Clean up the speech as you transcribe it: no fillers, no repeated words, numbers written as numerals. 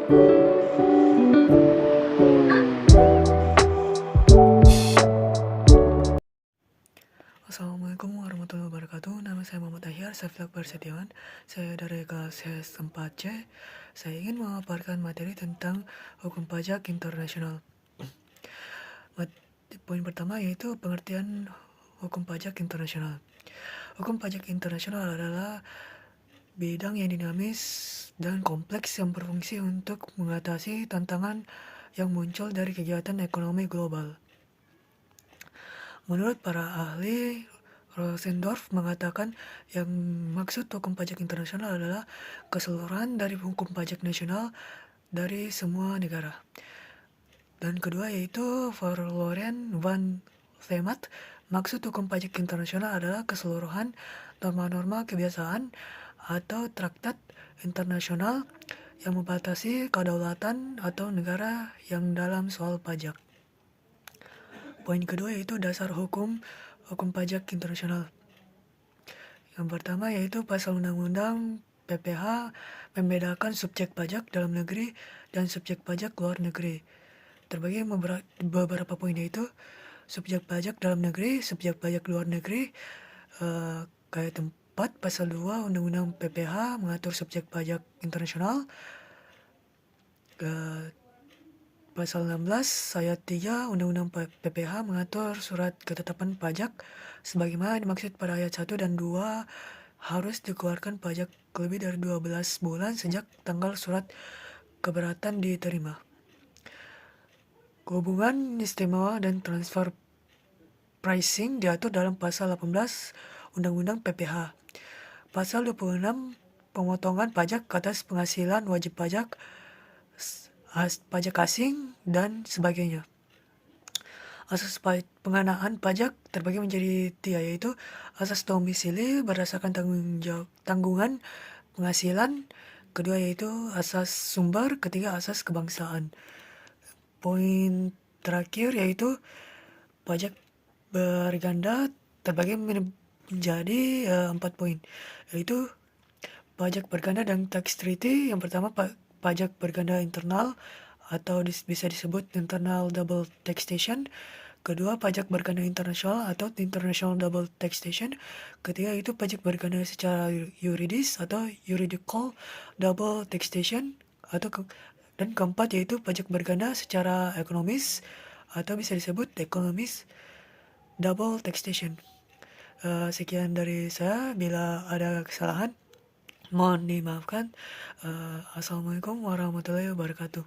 Assalamualaikum warahmatullahi wabarakatuh. Nama saya Muhammad Ahyar, Safilak Persetiawan. Saya dari kelas 4C. Saya ingin memaparkan materi tentang hukum pajak internasional. Poin pertama yaitu pengertian hukum pajak internasional. Hukum pajak internasional adalah bidang yang dinamis dan kompleks yang berfungsi untuk mengatasi tantangan yang muncul dari kegiatan ekonomi global. Menurut para ahli, Rosendorf mengatakan yang maksud hukum pajak internasional adalah keseluruhan dari hukum pajak nasional dari semua negara. Dan kedua yaitu Verloren van Themat, maksud hukum pajak internasional adalah keseluruhan norma-norma kebiasaan atau traktat internasional yang membatasi kedaulatan atau negara yang dalam soal pajak. Poin kedua yaitu dasar hukum pajak internasional. Yang pertama yaitu pasal undang-undang PPH membedakan subjek pajak dalam negeri dan subjek pajak luar negeri. Terbagi beberapa poin yaitu subjek pajak dalam negeri, subjek pajak luar negeri. Kayak tempat pasal 2 undang-undang PPH mengatur subjek pajak internasional. Pasal 16 ayat 3 Undang-Undang PPH mengatur surat ketetapan pajak sebagaimana dimaksud pada ayat 1 dan 2 harus dikeluarkan pajak lebih dari 12 bulan sejak tanggal surat keberatan diterima. Hubungan istimewa dan transfer pricing diatur dalam pasal 18 Undang-Undang PPH. Pasal 26 pemotongan pajak atas penghasilan wajib pajak asing dan sebagainya. Asas pengenaan pajak terbagi menjadi 3 yaitu asas domisili berdasarkan tanggungan penghasilan, kedua yaitu asas sumber, ketiga asas kebangsaan. Poin terakhir yaitu pajak berganda terbagi menjadi 4 poin yaitu pajak berganda dan tax treaty. Yang pertama pajak berganda internal atau bisa disebut internal double taxation. Kedua, pajak berganda internasional atau international double taxation. Ketiga itu pajak berganda secara yuridis atau juridical double taxation dan keempat yaitu pajak berganda secara ekonomis atau bisa disebut ekonomis double taxation. Sekian dari saya. Bila ada kesalahan mohon dimaafkan. Assalamualaikum warahmatullahi wabarakatuh.